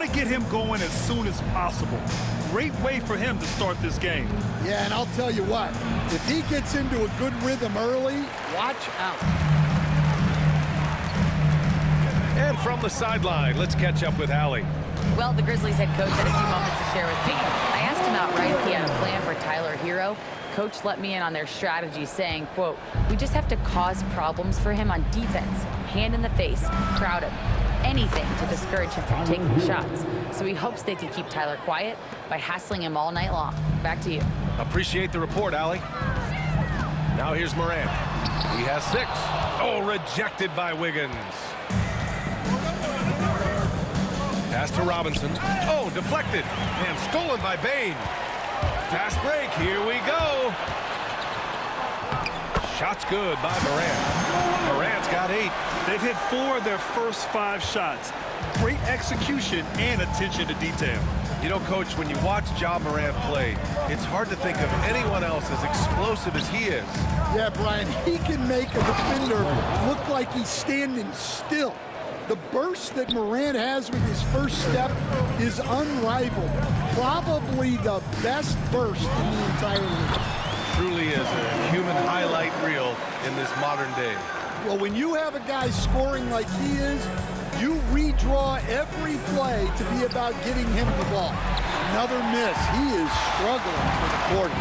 to get him going as soon as possible. Great way for him to start this game. Yeah, and I'll tell you what, if he gets into a good rhythm early, watch out. And from the sideline, let's catch up with Allie. Well, the Grizzlies head coach had a few moments to share with me. I asked him outright if he had a plan for Tyler Herro. Coach let me in on their strategy, saying, quote, "We just have to cause problems for him on defense. Hand in the face, crowd him. Anything to discourage him from taking shots. So he hopes they can keep Tyler quiet by hassling him all night long." Back to you. Appreciate the report, Allie. Now here's Morant. He has 6. Oh, rejected by Wiggins. Pass to Robinson. Oh, deflected. And stolen by Bane. Fast break. Here we go. Shot's good by Morant. Morant's got 8. They've hit 4 of their first 5 shots. Great execution and attention to detail. You know, Coach, when you watch Ja Morant play, it's hard to think of anyone else as explosive as he is. Yeah, Brian, he can make a defender look like he's standing still. The burst that Morant has with his first step is unrivaled. Probably the best burst in the entire league. Truly is a human highlight reel in this modern day. Well, when you have a guy scoring like he is, you redraw every play to be about getting him the ball. Another miss. He is struggling for the quarter.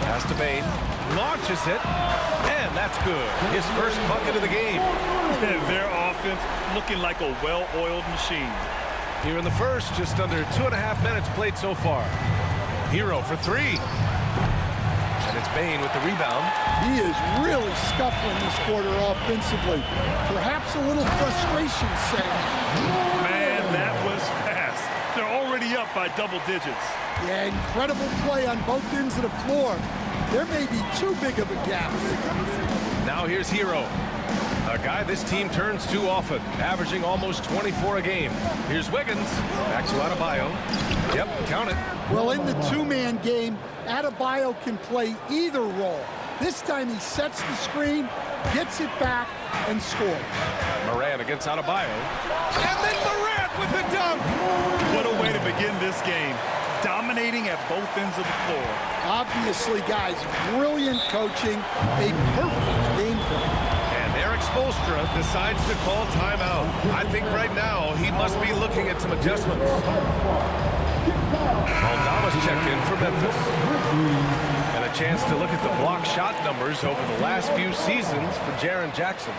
Pass to Bane. Launches it. And that's good. His first bucket of the game. And their offense looking like a well-oiled machine. Here in the first, just under 2.5 minutes played so far. Herro for 3. And it's Bane with the rebound. He is really scuffling this quarter offensively. Perhaps a little frustration setting. Man, that was fast. They're already up by double digits. Yeah, incredible play on both ends of the floor. There may be too big of a gap. Now here's Herro. A guy this team turns to often, averaging almost 24 a game. Here's Wiggins. Back to Adebayo. Yep, count it. Well, in the two-man game, Adebayo can play either role. This time he sets the screen, gets it back, and scores. Morant against Adebayo. And then Morant with the dunk. What a way to begin this game. Dominating at both ends of the floor. Obviously, guys, brilliant coaching, a perfect game plan. And Eric Spoelstra decides to call timeout. I think right now he must be looking at some adjustments. Aldama's checked in for Memphis. And a chance to look at the block shot numbers over the last few seasons for Jaren Jackson.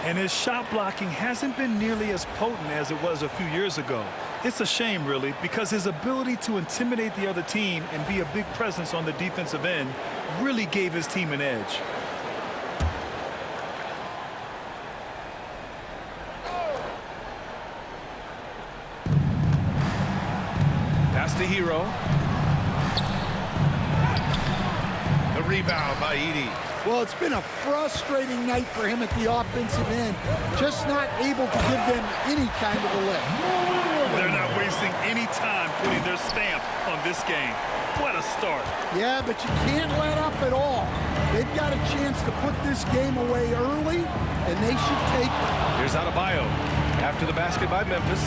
And his shot blocking hasn't been nearly as potent as it was a few years ago. It's a shame, really, because his ability to intimidate the other team and be a big presence on the defensive end really gave his team an edge. Pass to Herro. The rebound by Edey. Well, it's been a frustrating night for him at the offensive end. Just not able to give them any kind of a lift. They're not wasting any time putting their stamp on this game. What a start. Yeah, but you can't let up at all. They've got a chance to put this game away early, and they should take it. Here's Adebayo after the basket by Memphis.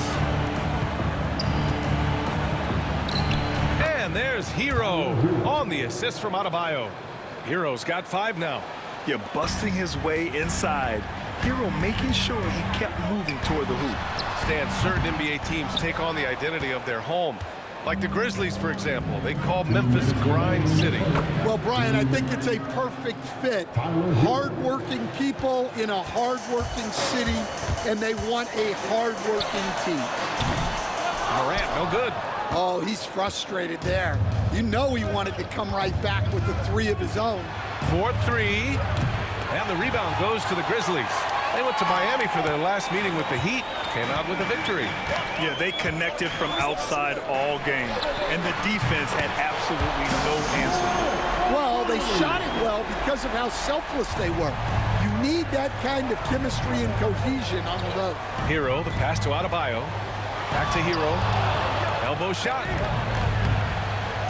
And there's Herro on the assist from Adebayo. Herro's got 5 now. You're busting his way inside. Herro making sure he kept moving toward the hoop. Stan, certain NBA teams take on the identity of their home. Like the Grizzlies, for example. They call Memphis Grind City. Well, Brian, I think it's a perfect fit. Hard-working people in a hard-working city, and they want a hard-working team. Morant, no good. Oh, he's frustrated there. You know he wanted to come right back with the 3 of his own. 4-3. And the rebound goes to the Grizzlies. They went to Miami for their last meeting with the Heat. Came out with a victory. Yeah, they connected from outside all game. And the defense had absolutely no answer for it. Well, they shot it well because of how selfless they were. You need that kind of chemistry and cohesion on the road. Herro, the pass to Adebayo. Back to Herro. Elbow shot.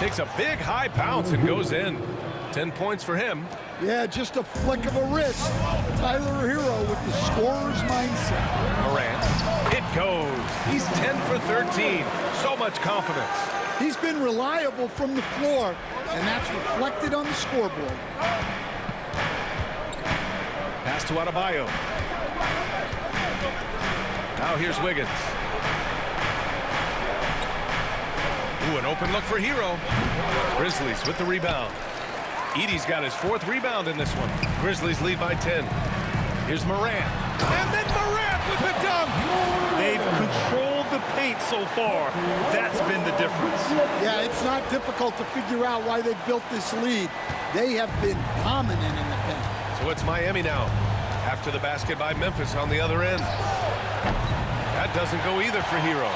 Takes a big high bounce and goes in. 10 points for him. Yeah, just a flick of a wrist. Tyler Herro with the scorer's mindset. Morant 10 for 13. So much confidence. He's been reliable from the floor, and that's reflected on the scoreboard. Pass to Adebayo. Now here's Wiggins. Ooh, an open look for Hero. Grizzlies with the rebound. Edey's got his 4th rebound in this one. Grizzlies lead by 10. Here's Morant. And then Morant with the dunk. They've controlled the paint so far. That's been the difference. Yeah, it's not difficult to figure out why they built this lead. They have been dominant in the paint. So it's Miami now. After the basket by Memphis on the other end. That doesn't go either for Hero.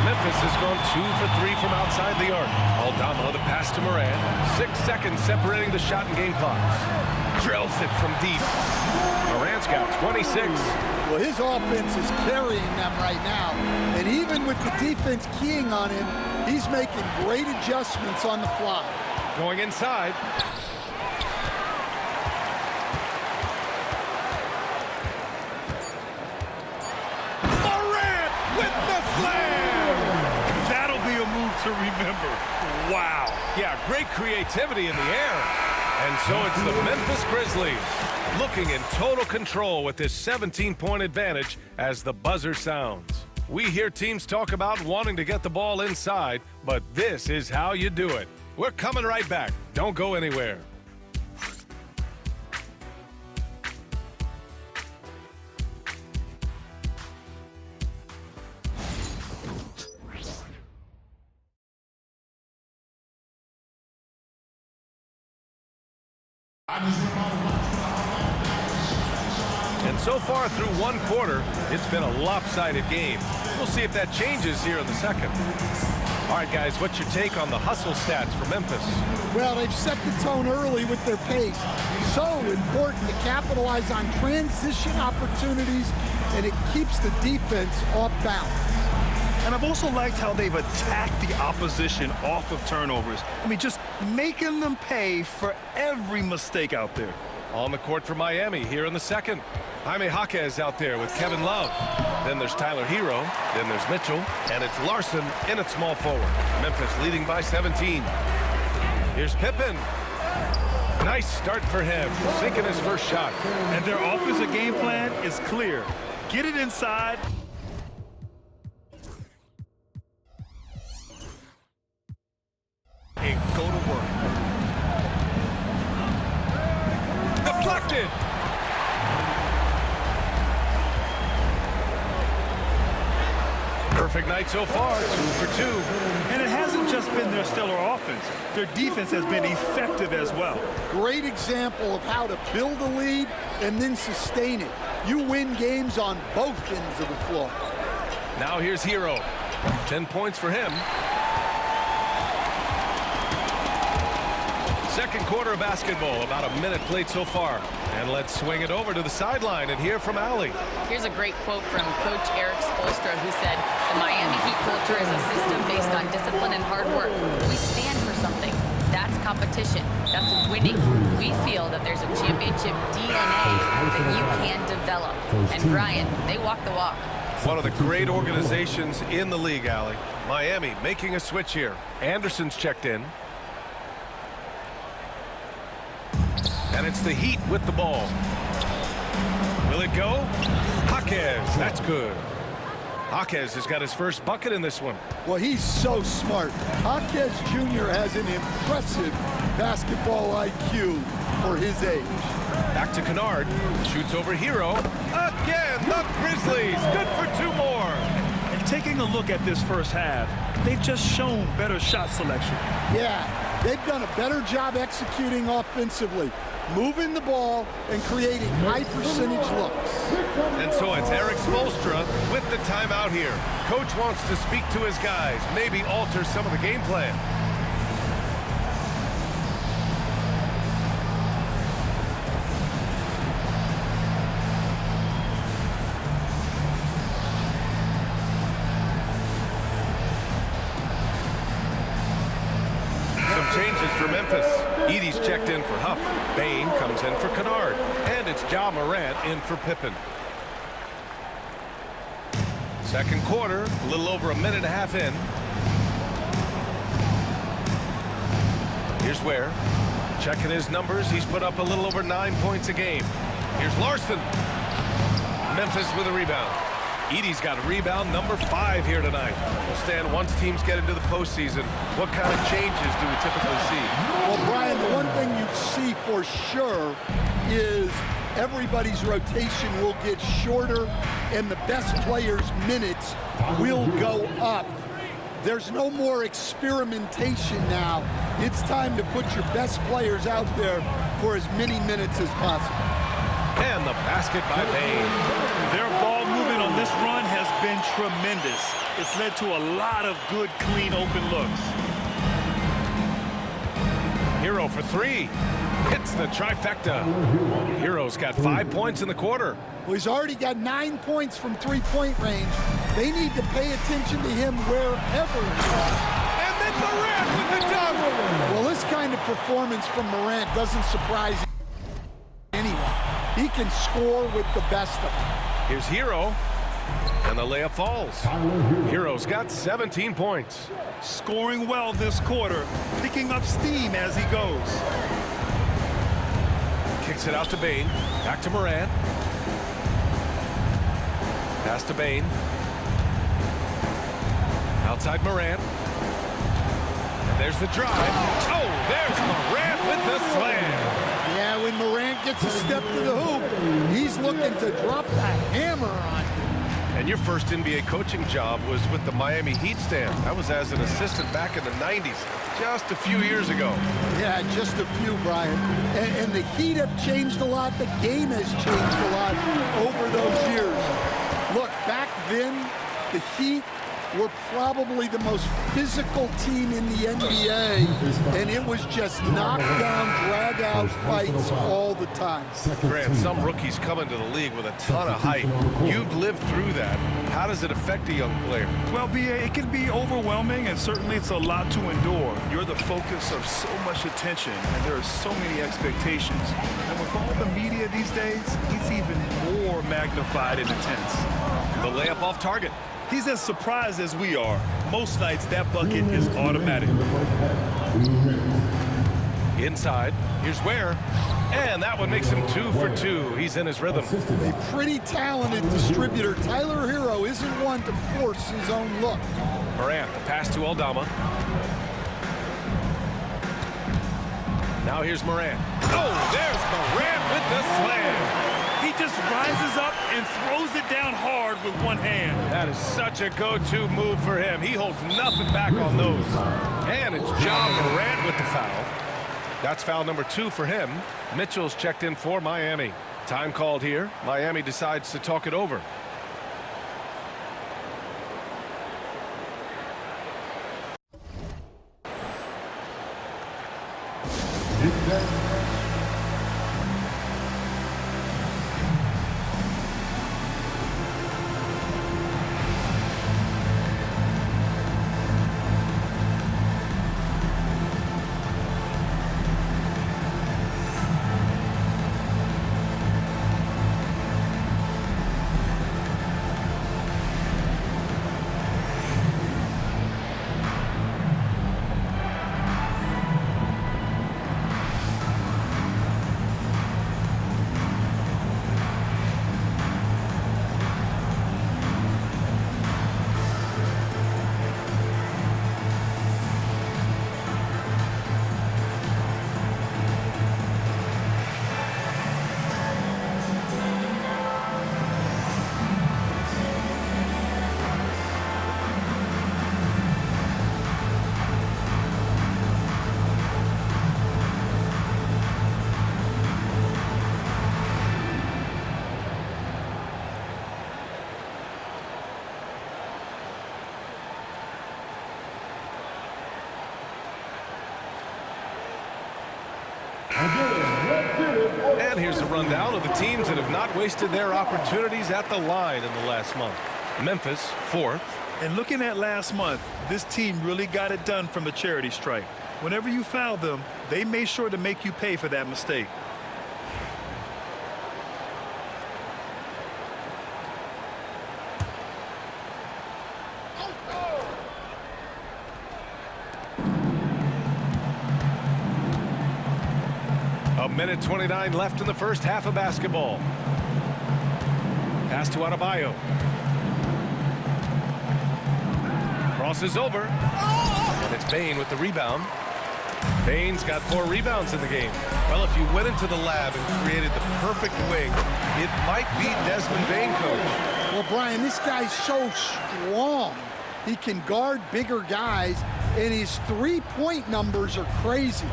Memphis has gone 2 for 3 from outside the arc. Aldama, the pass to Morant. 6 seconds separating the shot and game clocks. Drills it from deep. Morant's got 26. Well, his offense is carrying them right now. And even with the defense keying on him, he's making great adjustments on the fly. Going inside. Morant with the slam! That'll be a move to remember. Wow. Yeah, great creativity in the air. And so it's the Memphis Grizzlies looking in total control with this 17-point advantage as the buzzer sounds. We hear teams talk about wanting to get the ball inside, but this is how you do it. We're coming right back. Don't go anywhere. And so far through one quarter, it's been a lopsided game. We'll see if that changes here in the second. All right, guys, what's your take on the hustle stats for Memphis? Well, they've set the tone early with their pace. So important to capitalize on transition opportunities, and it keeps the defense off balance. And I've also liked how they've attacked the opposition off of turnovers. I mean, just making them pay for every mistake out there. On the court for Miami here in the second. Jaime Jaquez out there with Kevin Love. Then there's Tyler Hero. Then there's Mitchell. And it's Larson in at small forward. Memphis leading by 17. Here's Pippen. Nice start for him, sinking his first shot. And their offensive game plan is clear. Get it inside. And go to work. Deflected. Perfect night so far, 2 for 2. And it hasn't just been their stellar offense. Their defense has been effective as well. Great example of how to build a lead and then sustain it. You win games on both ends of the floor. Now here's Hero. 10 points for him. Second quarter of basketball, about a minute played so far. And let's swing it over to the sideline and hear from Allie. Here's a great quote from Coach Eric Spoelstra, who said, "The Miami Heat culture is a system based on discipline and hard work. We stand for something. That's competition. That's winning. We feel that there's a championship DNA that you can develop." And Brian, they walk the walk. One of the great organizations in the league, Allie. Miami making a switch here. Anderson's checked in. And it's the Heat with the ball. Will it go? Jaquez, that's good. Jaquez has got his first bucket in this one. Well, he's so smart. Jaquez Jr. has an impressive basketball IQ for his age. Back to Kennard. Shoots over Hero. Again, the Grizzlies. Good for 2 more. And taking a look at this first half, they've just shown better shot selection. Yeah, they've done a better job executing offensively, moving the ball and creating high percentage looks. And so it's Eric Spoelstra with the timeout here. Coach wants to speak to his guys, maybe alter some of the game plan. Changes for Memphis. Edey's checked in for Huff. Bane comes in for Kennard. And it's Ja Morant in for Pippen. Second quarter, a little over a minute and a half in. Here's Ware. Checking his numbers. He's put up a little over 9 points a game. Here's Larson. Memphis with a rebound. Edey's got rebound number 5 here tonight. Well, Stan, once teams get into the postseason, what kind of changes do we typically see? Well, Brian, the one thing you see for sure is everybody's rotation will get shorter and the best players' minutes will go up. There's no more experimentation now. It's time to put your best players out there for as many minutes as possible. And the basket by Bane. Their ball movement on this run has been tremendous. It's led to a lot of good, clean, open looks. Hero for 3. Hits the trifecta. Hero's got 5 points in the quarter. Well, he's already got 9 points from three-point range. They need to pay attention to him wherever he is. And then Morant with the dunk. Well, this kind of performance from Morant doesn't surprise anyone. He can score with the best of them. Here's Hero. And the layup falls. Hero's got 17 points. Scoring well this quarter, picking up steam as he goes. Kicks it out to Bane. Back to Morant. Pass to Bane. Outside Morant. And there's the drive. Oh, there's Morant with the slam. Yeah, when Morant gets a step to the hoop, he's looking to drop the hammer on you. And your first NBA coaching job was with the Miami Heat, Stan. That was as an assistant back in the 90s, just a few years ago. Yeah, just a few, Brian. And the Heat have changed a lot. The game has changed a lot over those years. Look, back then, the Heat were probably the most physical team in the NBA, and it was just knockdown, drag-out fights all the time. Grant, some rookies come into the league with a ton of height. You've lived through that. How does it affect a young player? Well, B.A., it can be overwhelming, and certainly it's a lot to endure. You're the focus of so much attention, and there are so many expectations. And with all the media these days, it's even more magnified and intense. The layup off target. He's as surprised as we are. Most nights, that bucket is automatic. Inside, here's Ware. And that one makes him 2 for 2. He's in his rhythm. A pretty talented distributor. Tyler Hero isn't one to force his own look. Morant, the pass to Aldama. Now here's Morant. Oh, there's Morant with the slam. He just rises up and throws it down hard with one hand. That is such a go-to move for him. He holds nothing back on those. And it's John Morant with the foul. That's foul number 2 for him. Mitchell's checked in for Miami. Time called here. Miami decides to talk it over. And here's a rundown of the teams that have not wasted their opportunities at the line in the last month. Memphis, 4th. And looking at last month, this team really got it done from the charity stripe. Whenever you foul them, they made sure to make you pay for that mistake. Minute 29 left in the first half of basketball. Pass to Adebayo. Crosses over. And it's Bane with the rebound. Bane's got 4 rebounds in the game. Well, if you went into the lab and created the perfect wing, it might be Desmond Bane, Coach. Well, Brian, this guy's so strong. He can guard bigger guys, and his three-point numbers are crazy.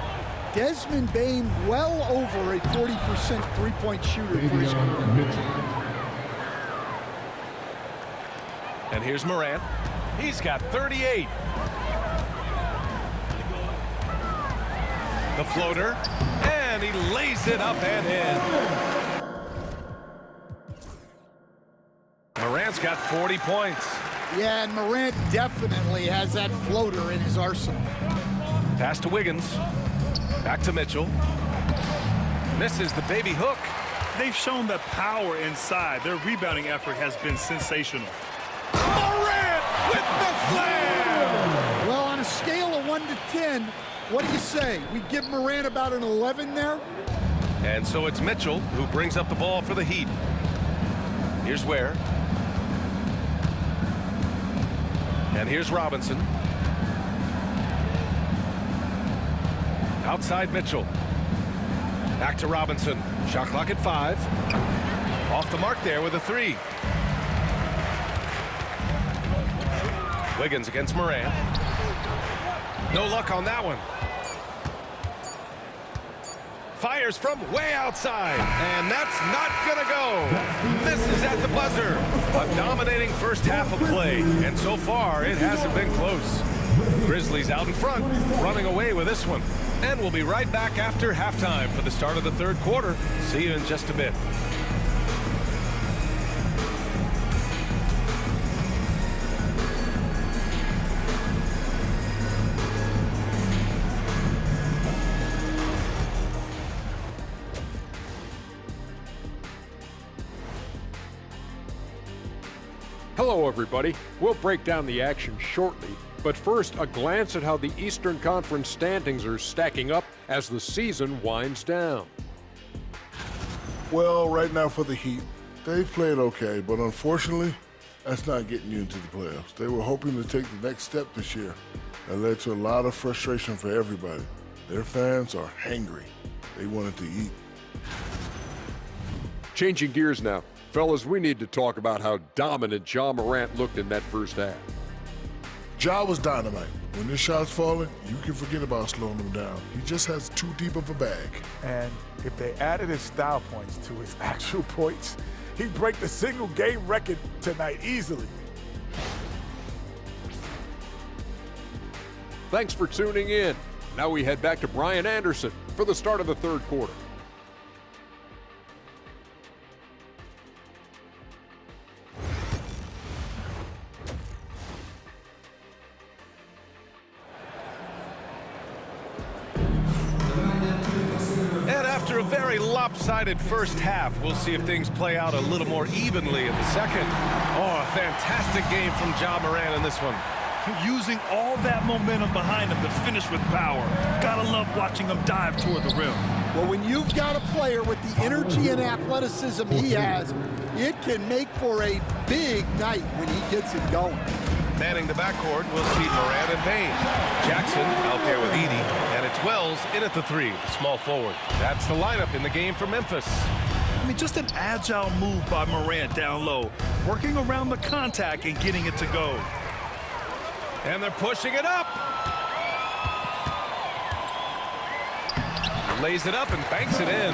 Desmond Bane, well over a 40% three-point shooter for his career. And here's Morant. He's got 38. The floater, and he lays it up and in. Morant's got 40 points. Yeah, and Morant definitely has that floater in his arsenal. Pass to Wiggins. Back to Mitchell. Misses the baby hook. They've shown that power inside. Their rebounding effort has been sensational. Morant with the slam! Well, on a scale of 1 to 10, what do you say? We give Morant about an 11 there? And so it's Mitchell who brings up the ball for the Heat. Here's Ware. And here's Robinson. Outside Mitchell. Back to Robinson. Shot clock at 5. Off the mark there with a 3. Wiggins against Morant. No luck on that one. Fires from way outside, and that's not gonna go. Misses at the buzzer. A dominating first half of play, and so far it hasn't been close. Grizzlies out in front, running away with this one. And we'll be right back after halftime for the start of the third quarter. See you in just a bit. Hello, everybody. We'll break down the action shortly, but first, a glance at how the Eastern Conference standings are stacking up as the season winds down. Well, right now for the Heat, they've played okay, but unfortunately, that's not getting you into the playoffs. They were hoping to take the next step this year. That led to a lot of frustration for everybody. Their fans are hangry. They wanted to eat. Changing gears now. Fellas, we need to talk about how dominant Ja Morant looked in that first half. Ja was dynamite. When his shot's falling, you can forget about slowing him down. He just has too deep of a bag. And if they added his style points to his actual points, he'd break the single game record tonight easily. Thanks for tuning in. Now we head back to Brian Anderson for the start of the third quarter. After a very lopsided first half, we'll see if things play out a little more evenly in the second. Oh, a fantastic game from Ja Morant in this one. Using all that momentum behind him to finish with power. Gotta love watching him dive toward the rim. Well, when you've got a player with the energy and athleticism he has, it can make for a big night when he gets it going. Manning the backcourt, we'll see Morant and Payne. Jackson out there with Edey, and it's Wells in at the 3, the small forward. That's the lineup in the game for Memphis. I mean, just an agile move by Morant down low, working around the contact and getting it to go. And they're pushing it up. Lays it up and banks it in.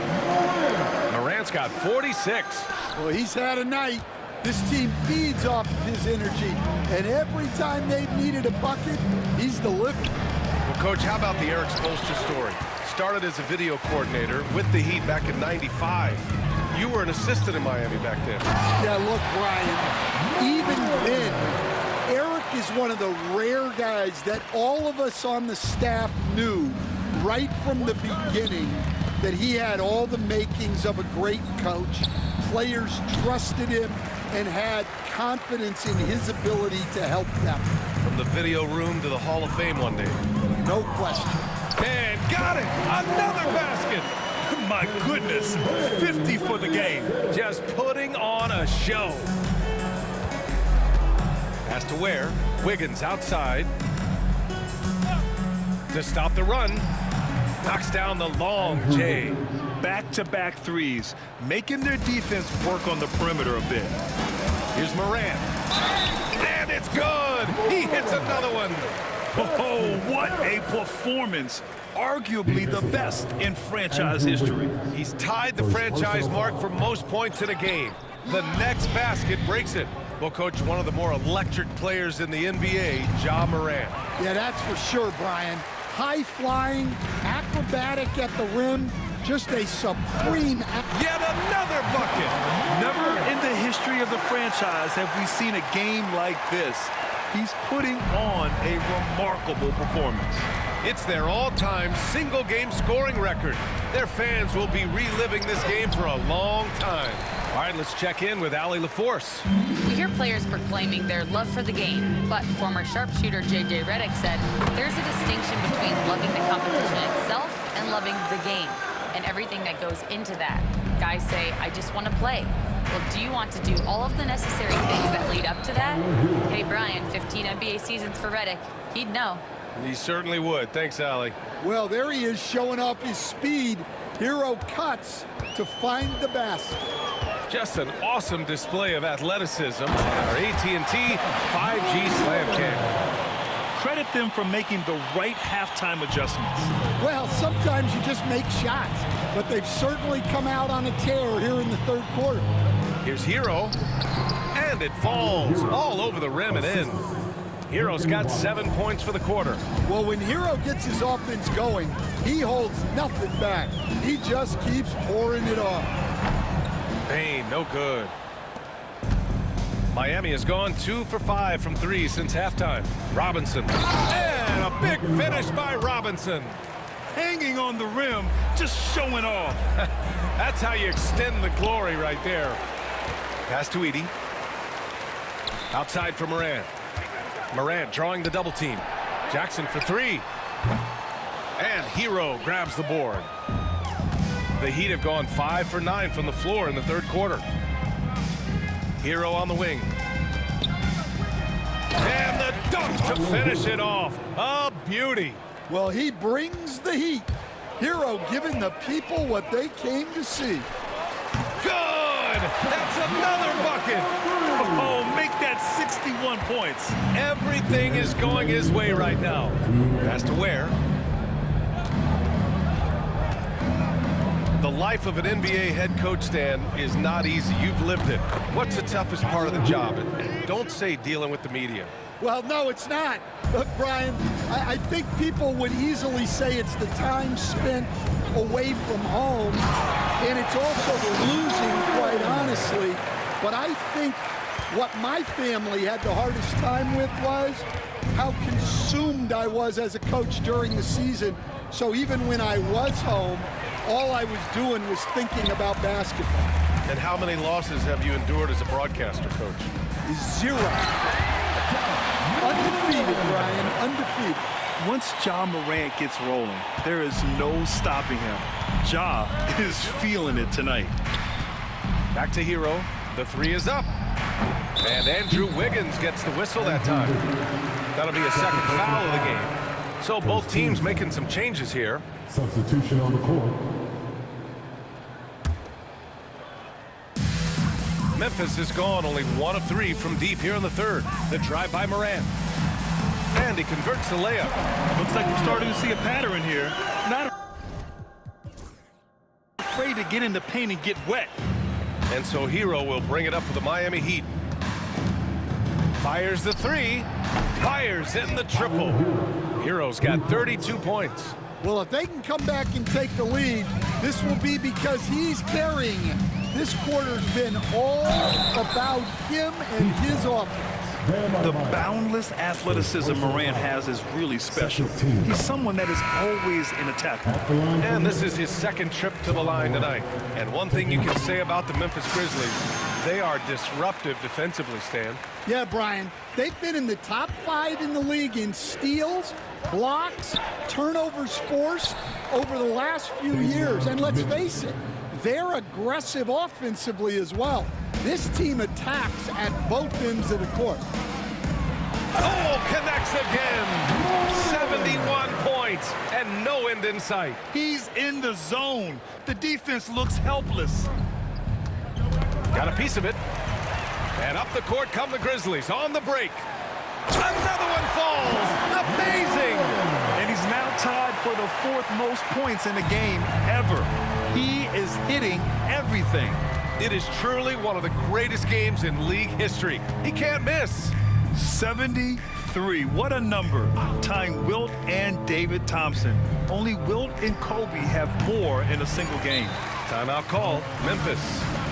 Morant's got 46. Well, he's had a night. This team feeds off of his energy, and every time they've needed a bucket, he's delivered. Well, Coach, how about the Eric Spoelstra story? Started as a video coordinator with the Heat back in '95. You were an assistant in Miami back then. Yeah, look, Brian, even then, Eric is one of the rare guys that all of us on the staff knew right from the beginning that he had all the makings of a great coach. Players trusted him and had confidence in his ability to help them. From the video room to the Hall of Fame one day. No question. And got it! Another basket! my goodness, 50 for the game. Just putting on a show. Pass to Ware. Wiggins outside. To stop the run. Knocks down the long J. Back-to-back threes, making their defense work on the perimeter a bit. Here's Morant. And it's good. He hits another one. Oh, what a performance. Arguably the best in franchise history. He's tied the franchise mark for most points in a game. The next basket breaks it. Well, Coach, one of the more electric players in the NBA, Ja Morant. Yeah, that's for sure, Brian. High-flying, acrobatic at the rim, just a supreme... Yet another bucket. Never in the history of the franchise have we seen a game like this. He's putting on a remarkable performance. It's their all-time single-game scoring record. Their fans will be reliving this game for a long time. All right, let's check in with Allie LaForce. We hear players proclaiming their love for the game, but former sharpshooter J.J. Redick said there's a distinction between loving the competition itself and loving the game, and everything that goes into that. Guys say, I just want to play. Well, do you want to do all of the necessary things that lead up to that? Hey, Brian, 15 NBA seasons for Redick. He'd know. He certainly would. Thanks, Allie. Well, there he is showing off his speed. Hero cuts to find the basket. Just an awesome display of athleticism on our AT&T 5G Slam Cam. Credit them for making the right halftime adjustments. Well, sometimes you just make shots, but they've certainly come out on a tear here in the third quarter. Here's Hero, and it falls all over the rim and in. Hero's got 7 points for the quarter. Well, when Hero gets his offense going, he holds nothing back. He just keeps pouring it on. Payne, no good. Miami has gone 2 for 5 from 3 since halftime. Robinson, and a big finish by Robinson. Hanging on the rim, just showing off. That's how you extend the glory right there. Pass to Edey. Outside for Morant. Morant drawing the double team. Jackson for 3. And Hero grabs the board. The Heat have gone 5 for 9 from the floor in the third quarter. Hero on the wing. And the dunk to finish it off. A beauty. Well, he brings the heat. Hero giving the people what they came to see. Good! That's another bucket. Oh, make that 61 points. Everything is going his way right now. Pass to Ware. The life of an NBA head coach, Stan, is not easy. You've lived it. What's the toughest part of the job? And don't say dealing with the media. Well, no, it's not. Look, Brian, I think people would easily say it's the time spent away from home, and it's also the losing, quite honestly. But I think what my family had the hardest time with was how consumed I was as a coach during the season. So even when I was home, all I was doing was thinking about basketball. And how many losses have you endured as a broadcaster, Coach? 0. Undefeated, Brian, undefeated. Once Ja Morant gets rolling, there is no stopping him. Ja is feeling it tonight. Back to Hero. The 3 is up. And Andrew Wiggins gets the whistle that time. That'll be a second foul of the game. So both teams making some changes here. Substitution on the court. Memphis is gone only 1 of 3 from deep here in the third. The drive by Morant. And he converts the layup. Looks like we're starting to see a pattern here. Not afraid to get in the paint and get wet. And so Hero will bring it up for the Miami Heat. Fires the 3. Fires in the triple. Hero's got 32 points. Well, if they can come back and take the lead, this will be because he's carrying it. This quarter's been all about him and his offense. The boundless athleticism Morant has is really special. He's someone that is always in attack. And this is his second trip to the line tonight. And one thing you can say about the Memphis Grizzlies, They are disruptive defensively, Stan. Yeah, Brian. They've been in the top 5 in the league in steals, blocks, turnovers forced over the last few years. And let's face it, they're aggressive offensively as well. This team attacks at both ends of the court. Oh, connects again. 71 points and no end in sight. He's in the zone. The defense looks helpless. Got a piece of it. And up the court come the Grizzlies on the break. Another one falls. Amazing. And he's now tied for the 4th most points in a game ever. He is hitting everything. It is truly one of the greatest games in league history. He can't miss. 73. What a number. Tying Wilt and David Thompson. Only Wilt and Kobe have more in a single game. Timeout call, Memphis.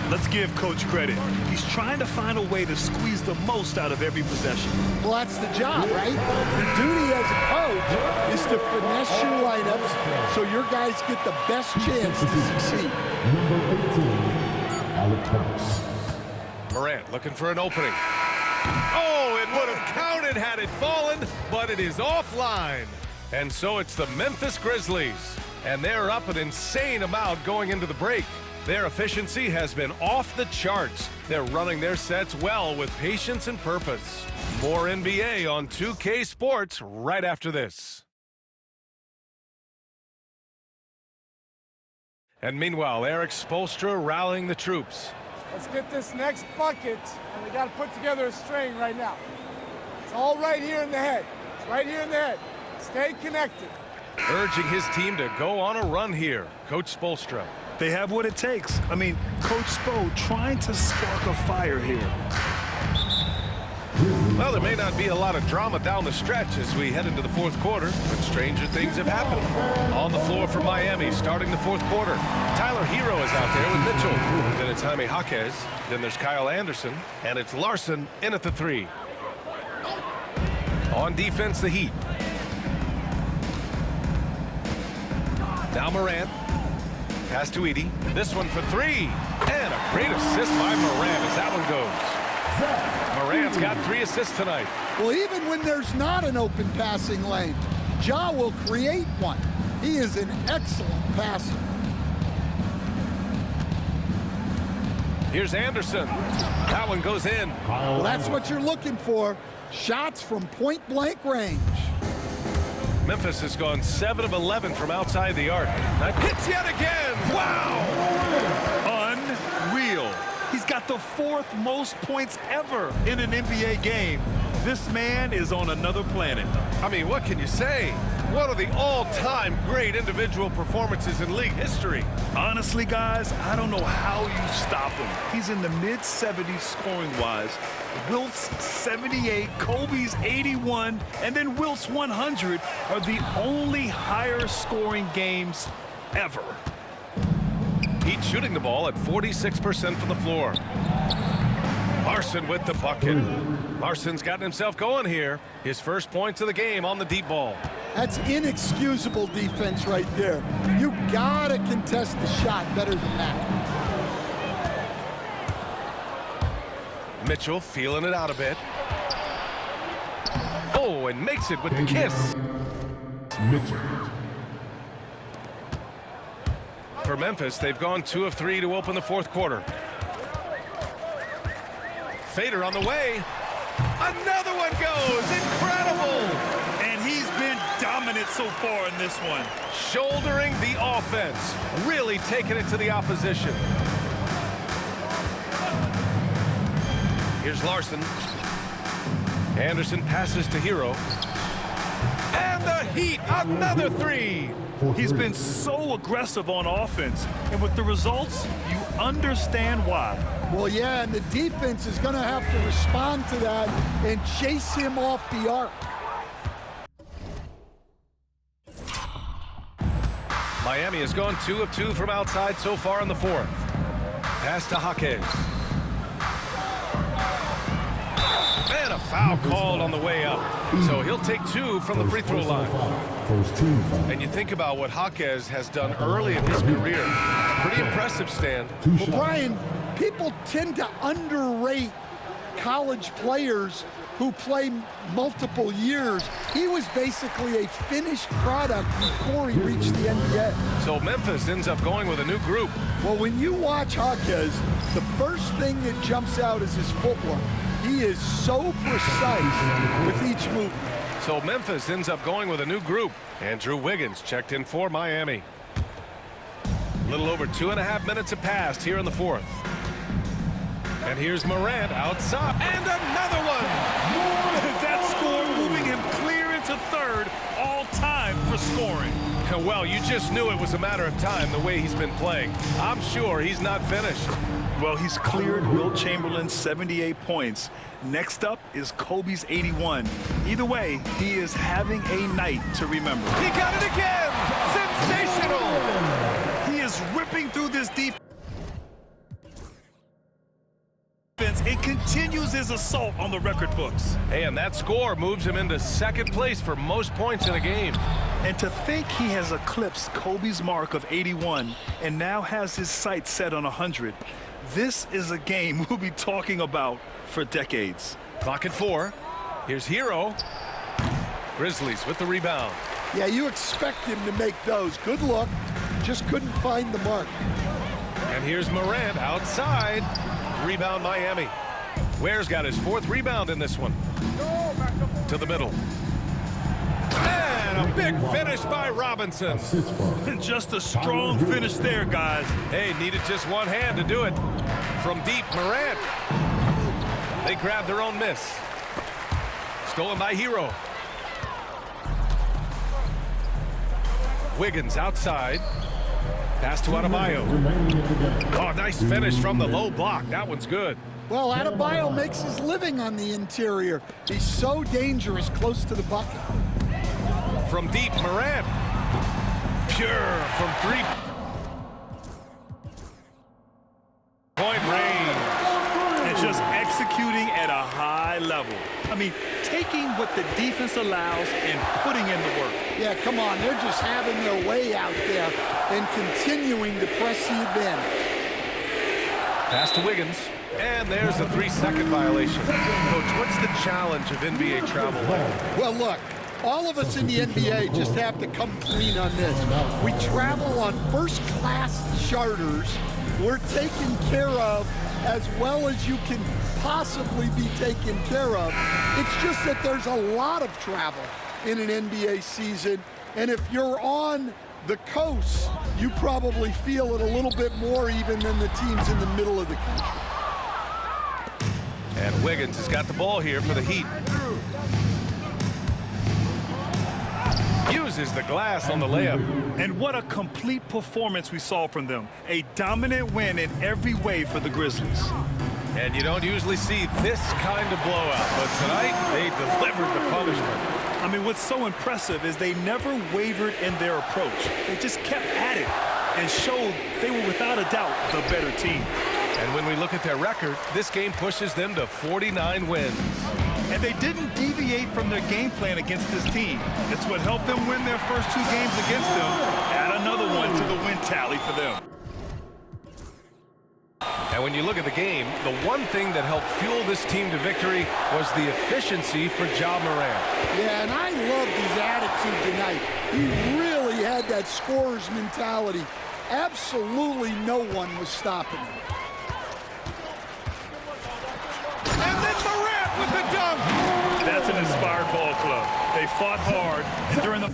Let's give Coach credit. He's trying to find a way to squeeze the most out of every possession. Well, that's the job, right? Your duty as a coach is to finesse your lineups so your guys get the best chance to succeed. Number 18, Alec Burks. Morant looking for an opening. Oh, it would have counted had it fallen, but it is offline. And so it's the Memphis Grizzlies, and they're up an insane amount going into the break. Their efficiency has been off the charts. They're running their sets well with patience and purpose. More NBA on 2K Sports right after this. And meanwhile, Eric Spoelstra rallying the troops. Let's get this next bucket, and we got to put together a string right now. It's all right here in the head. It's right here in the head. Stay connected. Urging his team to go on a run here, Coach Spoelstra. They have what it takes. I mean, Coach Spo trying to spark a fire here. Well, there may not be a lot of drama down the stretch as we head into the 4th quarter, but stranger things have happened. On the floor for Miami, starting the 4th quarter. Tyler Hero is out there with Mitchell. Then it's Jaime Jaquez. Then there's Kyle Anderson. And it's Larson in at the 3. On defense, the Heat. Now Morant. Pass to Edey. This one for 3. And a great assist by Morant as that one goes. Morant's got 3 assists tonight. Well, even when there's not an open passing lane, Ja will create one. He is an excellent passer. Here's Anderson. That one goes in. Well, that's what you're looking for. Shots from point-blank range. Memphis has gone 7 of 11 from outside the arc. That hits yet again. Wow! Unreal. He's got the 4th most points ever in an NBA game. This man is on another planet. I mean, what can you say? One of the all-time great individual performances in league history. Honestly, guys, I don't know how you stop him. He's in the mid-70s scoring-wise. Wilt's 78, Kobe's 81, and then Wilt's 100 are the only higher-scoring games ever. Heat shooting the ball at 46% from the floor. Larson with the bucket. Larson's gotten himself going here. His first points of the game on the deep ball. That's inexcusable defense right there. You gotta contest the shot better than that. Mitchell feeling it out a bit. Oh, and makes it with the kiss. Mitchell. For Memphis, they've gone 2 of 3 to open the 4th quarter. Fader on the way. Another one goes. Incredible. And he's been dominant so far in this one. Shouldering the offense. Really taking it to the opposition. Here's Larson. Anderson passes to Hero. And the Heat, another 3. He's been so aggressive on offense, and with the results, you understand why. Well, yeah, and the defense is going to have to respond to that and chase him off the arc. Miami has gone 2 of 2 from outside so far in the 4th. Pass to Jaquez. And a foul called on the way up. So he'll take 2 from the free throw line. And you think about what Jaquez has done early in his career. Pretty impressive, Stan. Well, Brian, People tend to underrate college players who play multiple years. He was basically a finished product before he reached the NBA. So Memphis ends up going with a new group. Well, when you watch Jaquez, the first thing that jumps out is his footwork. He is so precise with each move. So Memphis ends up going with a new group. Andrew Wiggins checked in for Miami. A little over 2.5 minutes have passed here in the fourth. And here's Morant outside. And another one! That score moving him clear into third, all time for scoring. Well, you just knew it was a matter of time the way he's been playing. I'm sure he's not finished. Well, he's cleared Wilt Chamberlain's 78 points. Next up is Kobe's 81. Either way, he is having a night to remember. He got it again! Sensational! He is ripping through this defense. It continues his assault on the record books. Hey, and that score moves him into second place for most points in a game. And to think he has eclipsed Kobe's mark of 81 and now has his sights set on 100. This is a game we'll be talking about for decades. Clock at 4. Here's Hero. Grizzlies with the rebound. Yeah, you expect him to make those. Good look. Just couldn't find the mark. And here's Morant outside. Rebound Miami. Ware's got his 4th rebound in this one. To the middle. And a big finish by Robinson. Just a strong finish there, guys. Hey, needed just one hand to do it. From deep, Morant. They grab their own miss. Stolen by Hero. Wiggins outside. Pass to Adebayo. Oh, nice finish from the low block. That one's good. Well, Adebayo makes his living on the interior. He's so dangerous close to the bucket. From deep, Morant. Pure from 3. Point range. And just executing at a high level. I mean, taking what the defense allows and putting in the work. Yeah, come on. They're just having their way out there and continuing to press the advantage. Pass to Wiggins. And there's a 3-second violation. Coach, what's the challenge of NBA travel like? Well, look, all of us in the NBA just have to come clean on this. We travel on first-class charters. We're taken care of as well as you can possibly be taken care of. It's just that there's a lot of travel in an NBA season, and if you're on the coast, you probably feel it a little bit more even than the teams in the middle of the country. And Wiggins has got the ball here for the Heat. Uses the glass on the layup. And what a complete performance we saw from them. A dominant win in every way for the Grizzlies. And you don't usually see this kind of blowout, but tonight they delivered the punishment. I mean, what's so impressive is they never wavered in their approach. They just kept at it and showed they were without a doubt the better team. And when we look at their record, this game pushes them to 49 wins. And they didn't deviate from their game plan against this team. It's what helped them win their first 2 games against them. Add another one to the win tally for them. And when you look at the game, the one thing that helped fuel this team to victory was the efficiency for Ja Morant. Yeah, and I loved his attitude tonight. He really had that scorer's mentality. Absolutely no one was stopping him. And then Morant with the dunk. That's an inspired ball club. They fought hard, and during the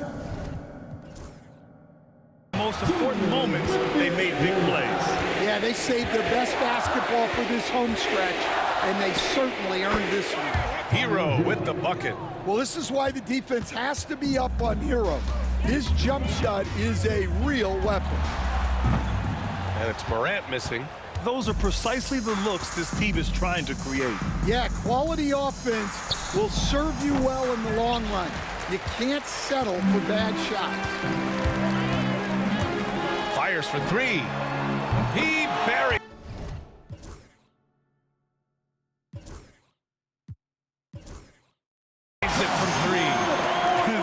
most important moments, they made big plays. Yeah, they saved their best basketball for this home stretch, and they certainly earned this one. Hero with the bucket. Well, this is why the defense has to be up on Hero. His jump shot is a real weapon. And it's Morant missing. Those are precisely the looks this team is trying to create. Yeah, quality offense will serve you well in the long run. You can't settle for bad shots. Fires for 3. He buried. It from 3.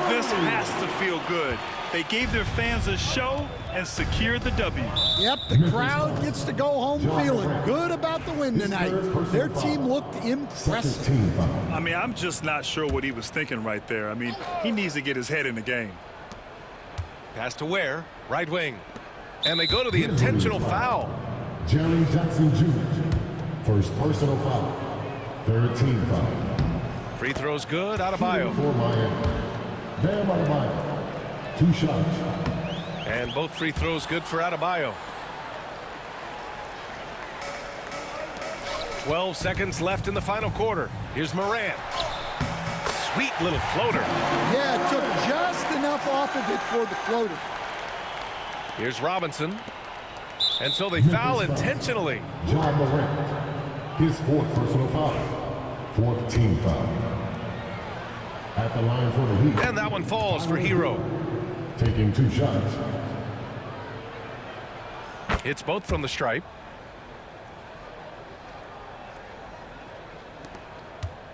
This has to feel good. They gave their fans a show and secured the W. Yep, the crowd gets to go home feeling good about the win tonight. Their team looked impressive. I mean, I'm just not sure what he was thinking right there. I mean, he needs to get his head in the game. Pass to Ware, right wing. And they go to the intentional foul. Jerry Jackson Jr. First personal foul. Third team foul. Free throws good, Adebayo. For Miami. Bam Adebayo. 2 shots. And both free throws good for Adebayo. 12 seconds left in the final quarter. Here's Morant. Sweet little floater. Yeah, it took just enough off of it for the floater. Here's Robinson. And so they foul intentionally. Ja Morant. His 4th personal foul. 4th team foul. At the line for the Heat. And that one falls for Hero. Taking 2 shots. It's both from the stripe.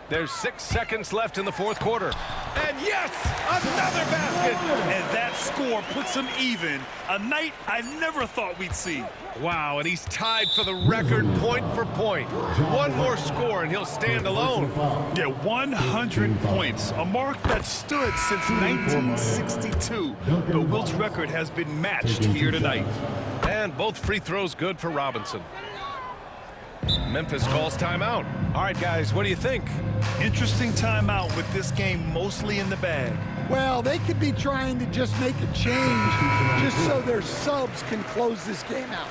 There's 6 seconds left in the 4th quarter. And yes, another basket. And that score puts him even. A night I never thought we'd see. Wow, and he's tied for the record point for point. One more score and he'll stand alone. Yeah, 100 points, a mark that stood since 1962. The Wilt's record has been matched here tonight. And both free throws good for Robinson. Memphis calls timeout. All right, guys, what do you think? Interesting timeout with this game mostly in the bag. Well, they could be trying to just make a change just so their subs can close this game out.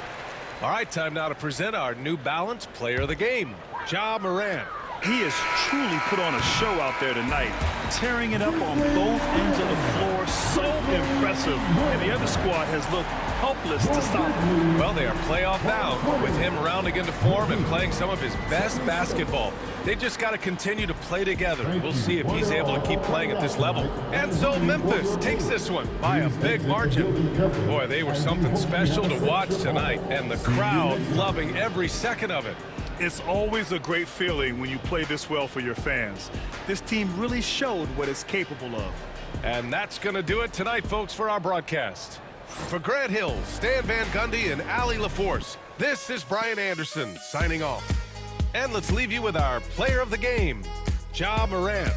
All right, time now to present our New Balance Player of the Game, Ja Morant. He has truly put on a show out there tonight, tearing it up on both ends of the floor. So impressive. And the other squad has looked helpless to stop him. Well, they are playoff bound with him rounding into form and playing some of his best basketball. They just got to continue to play together. We'll see if he's able to keep playing at this level. And so Memphis takes this one by a big margin. Boy, they were something special to watch tonight, and the crowd loving every second of it. It's always a great feeling when you play this well for your fans. This team really showed what it's capable of. And that's going to do it tonight, folks, for our broadcast. For Grant Hill, Stan Van Gundy, and Allie LaForce, this is Brian Anderson signing off. And let's leave you with our player of the game, Ja Morant.